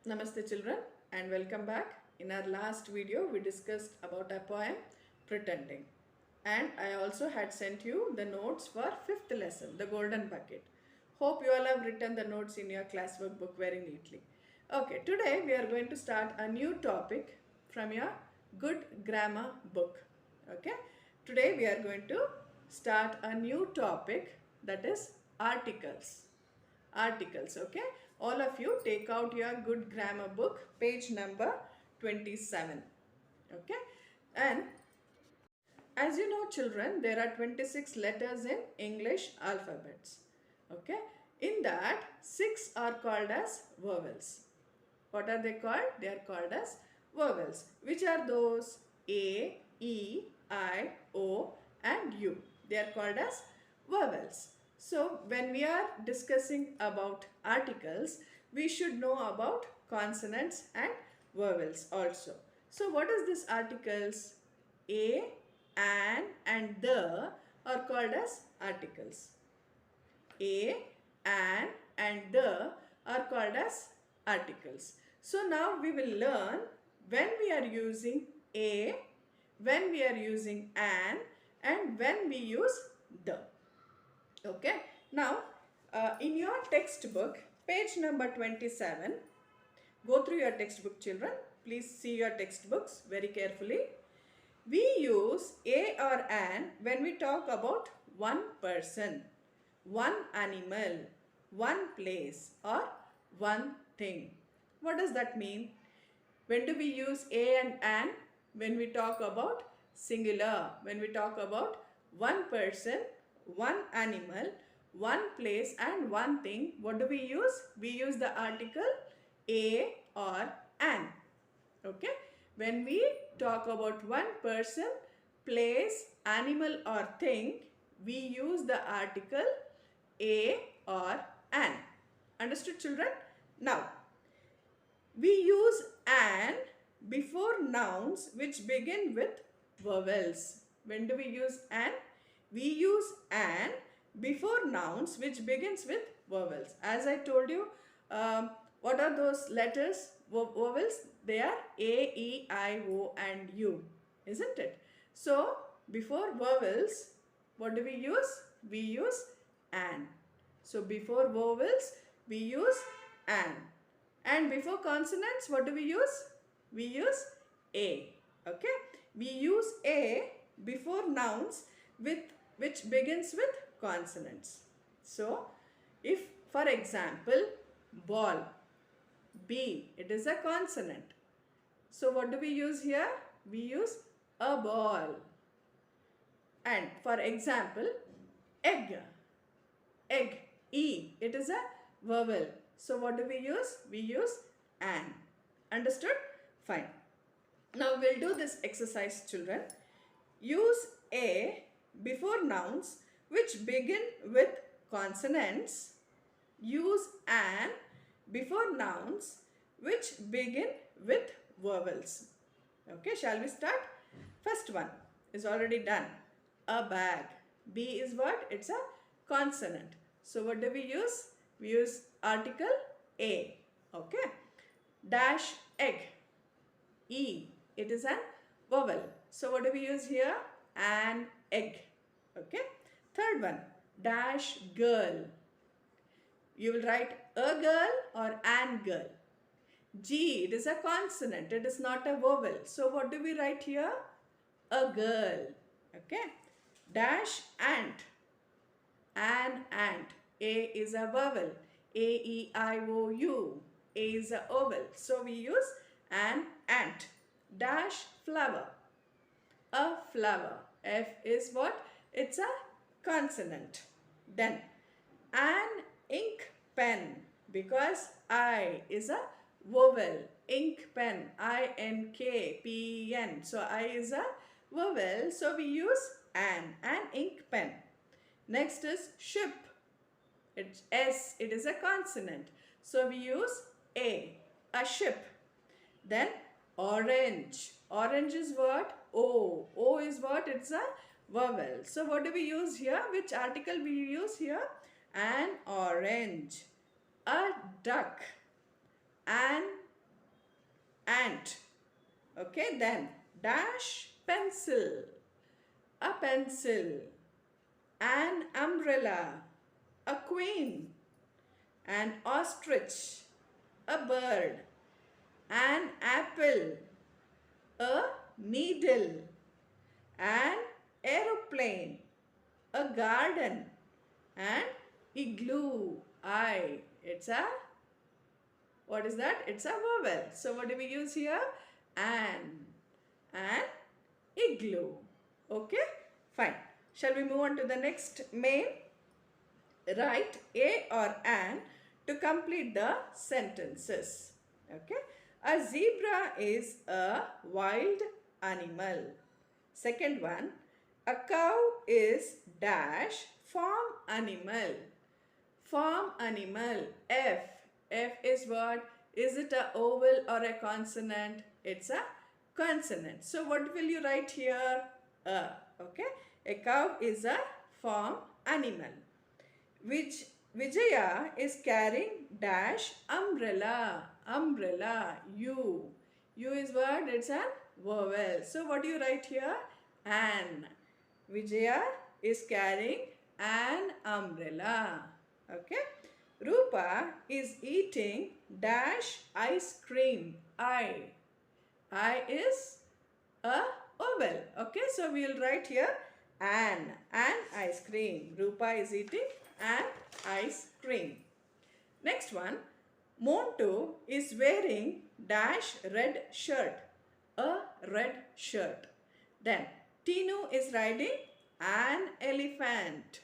Namaste children and welcome back. In our last video we discussed about a poem Pretending, and I also had sent you the notes for 5th lesson, the golden bucket. Hope you all have written the notes in your classwork book very neatly. Okay, today we are going to start a new topic from your good grammar book. Okay, today we are going to start a new topic, that is articles. Okay, all of you take out your good grammar book, page number 27. Okay, and as you know children, there are 26 letters in English alphabets. Okay, in that 6 are called as vowels. What are they called? They are called as vowels. Which are those? A, E, I, O and U. They are called as vowels. So when we are discussing about articles, we should know about consonants and vowels also. So what is this articles? A, an and the are called as articles. A, an and the are called as articles. So now we will learn when we are using a, when we are using an and when we use the. Okay. Now in your textbook, page number 27, go through your textbook children. Please see your textbooks very carefully. We use a or an when we talk about one person, one animal, one place or one thing. What does that mean? When do we use a and an? When we talk about singular, when we talk about one person, one animal, one place and one thing, what do we use? We use the article a or an. Okay? When we talk about one person, place, animal or thing, we use the article a or an. Understood children? Now, we use an before nouns which begin with vowels. When do we use an? We use an before nouns which begins with vowels. As I told you, what are those letters, vowels? They are A, E, I, O and U, isn't it? So, before vowels, what do we use? We use an. So, before vowels, we use an. And before consonants, what do we use? We use a. Okay? We use a before nouns which begins with consonants. So, if for example, ball, B, it is a consonant. So, what do we use here? We use a ball. And for example, egg, egg, E, it is a vowel. So, what do we use? We use an. Understood? Fine. Now, we'll do this exercise children. Use a before nouns which begin with consonants. Use an before nouns which begin with vowels. Okay, shall we start? First one is already done. A bag. B is what? It's a consonant. So, what do we use? We use article a. Okay. Dash egg. E. It is an vowel. So, what do we use here? An egg. Okay. Third one. Dash girl. You will write a girl or an girl. G. It is a consonant. It is not a vowel. So, what do we write here? A girl. Okay. Dash ant. An ant. A is a vowel. A, E, I, O, U. A is a vowel. So, we use an ant. Dash flower. A flower. F is what? It's a consonant. Then, an ink pen. Because I is a vowel. Ink pen. I-N-K-P-N. So, I is a vowel. So, we use an ink pen. Next is ship. It's S. It is a consonant. So, we use a ship. Then orange. Orange is what? O. O is what? It's a vowel. So, what do we use here? Which article we use here? An orange. A duck. An Okay, then dash pencil, a pencil, an umbrella, a queen, an ostrich, a bird, an apple, a needle, an aeroplane, a garden, and igloo. It's a, what is that? It's a vowel. So what do we use here? An igloo. Okay, fine. Shall we move on to the next main? Write a or an to complete the sentences. Okay, a zebra is a wild animal. Second one, a cow is dash farm animal. Farm animal. F. F is what? Is it a vowel or a consonant? It's a consonant. So what will you write here? A. Okay. A cow is a farm animal. Which Vijaya is carrying dash umbrella. Umbrella. U. U is what? It's a vowel. So what do you write here? An. Vijaya is carrying an umbrella. Okay. Rupa is eating dash ice cream. I is a vowel. Okay. So we will write here an ice cream. Rupa is eating an ice cream. Next one. Montu is wearing dash red shirt. A red shirt. Then Tinu is riding an elephant.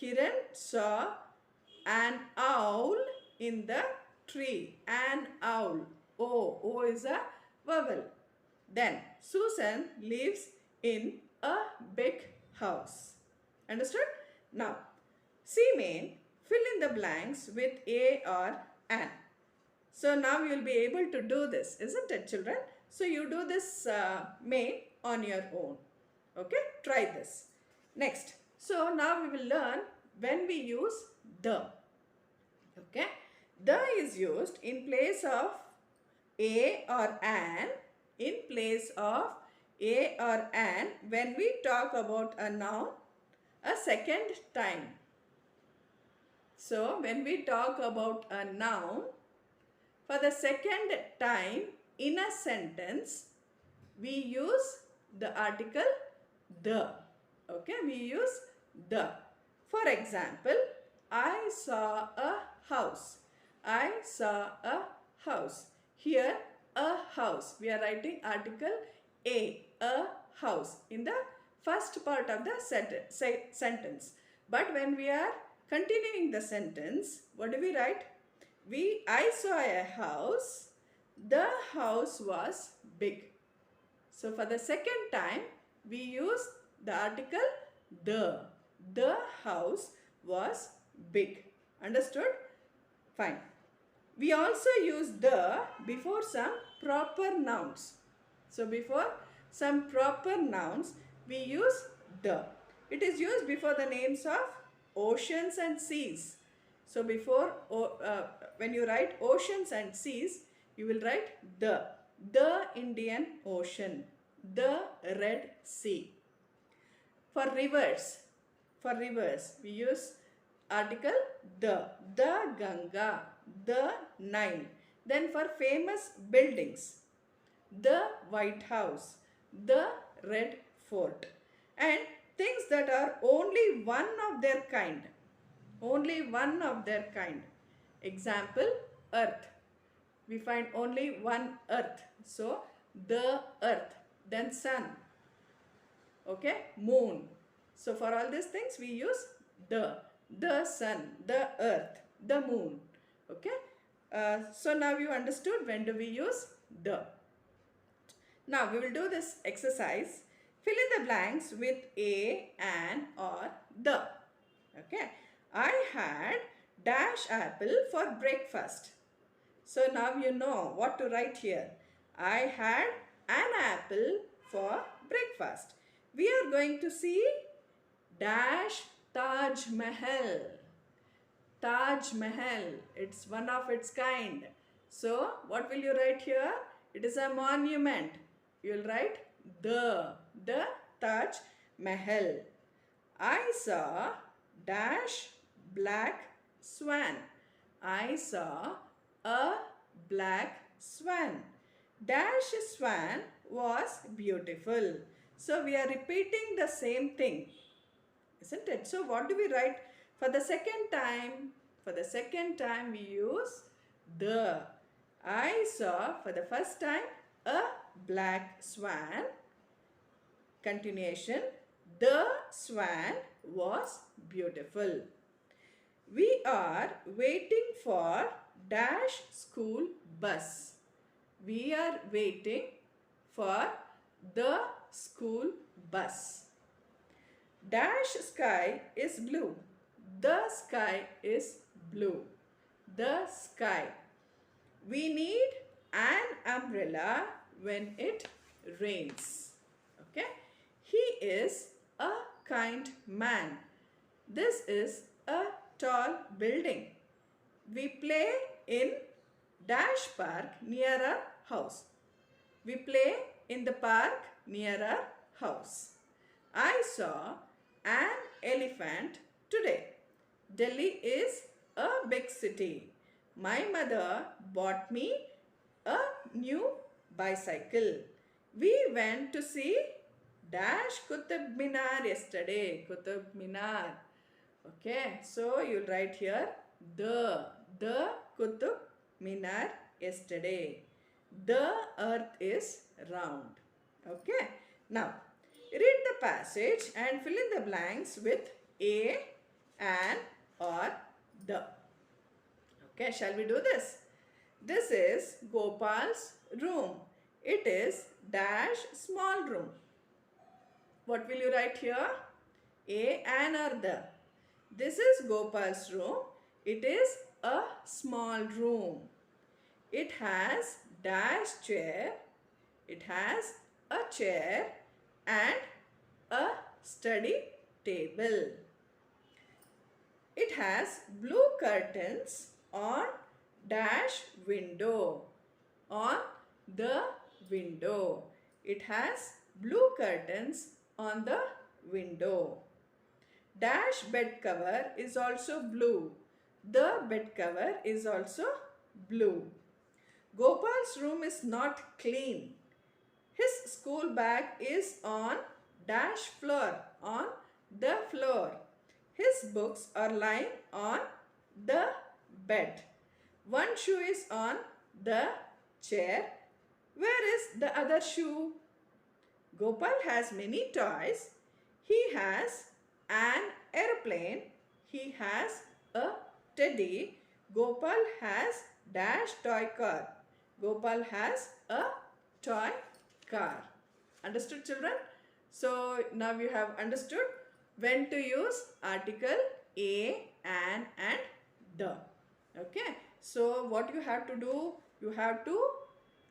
Kiran saw an owl in the tree. An owl. O is a vowel. Then Susan lives in a big house. Understood? Now, C main, fill in the blanks with a or an. So now you will be able to do this, isn't it, children? So you do this main on your own. Okay, try this. Next, so now we will learn when we use the. Okay, the is used in place of a or an, in place of a or an when we talk about a noun a second time. So when we talk about a noun for the second time in a sentence, we use the article the. Okay, we use the. For example, I saw a house. I saw a house. Here, a house. We are writing article a house in the first part of the sentence. But when we are continuing the sentence, what do we write? I saw a house. The house was big. So for the second time, we use the article the. The house was big. Understood? Fine. We also use the before some proper nouns. So before some proper nouns, we use the. It is used before the names of oceans and seas. So before, when you write oceans and seas, you will write the. The Indian Ocean. The Red Sea. For rivers, we use article the. The Ganga. The Nile. Then for famous buildings, the White House, the Red Fort. And things that are only one of their kind. Only one of their kind. Example, earth. We find only one earth. So, the earth. Then sun. Okay, moon. So, for all these things, we use the sun, the earth, the moon. Okay. So, now you understood when do we use the. Now, we will do this exercise. Fill in the blanks with a, an or the. Okay. I had dash apple for breakfast. So now you know what to write here. I had an apple for breakfast. We are going to see dash Taj Mahal. Taj Mahal. It's one of its kind. So what will you write here? It is a monument. you'll write the Taj Mahal. I saw dash black swan. I saw a black swan. Dash swan was beautiful. So we are repeating the same thing, isn't it? So what do we write for the second time? For the second time we use the. I saw for the first time a black swan. Continuation. The swan was beautiful. We are waiting for dash school bus. We are waiting for the school bus. Dash sky is blue. The sky is blue. The sky. We need an umbrella when it rains. Okay. He is a kind man. This is a tall building. We play in dash park near our house. We play in the park near our house. I saw an elephant today. Delhi is a big city. My mother bought me a new bicycle. We went to see dash Qutub Minar yesterday. Qutub Minar. Okay, so you'll write here the Qutub Minar yesterday. The earth is round. Okay, now read the passage and fill in the blanks with a, an or the. Okay, shall we do this? This is Gopal's room. It is dash small room. What will you write here? A, an or the. This is Gopal's room. It is a small room. It has dash chair. It has a chair and a study table. It has blue curtains on dash window. On the window. It has blue curtains on the window. Dash bed cover is also blue. The bed cover is also blue. Gopal's room is not clean. His school bag is on dash floor, on the floor. His books are lying on the bed. One shoe is on the chair. Where is the other shoe? Gopal has many toys. He has an aeroplane. He has a teddy. Gopal has dash toy car. Gopal has a toy car. Understood, children? So now you have understood when to use article a, an and the. Okay. So what you have to do? You have to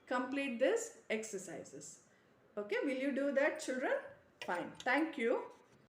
complete this exercises. Okay. Will you do that, children? Fine. Thank you.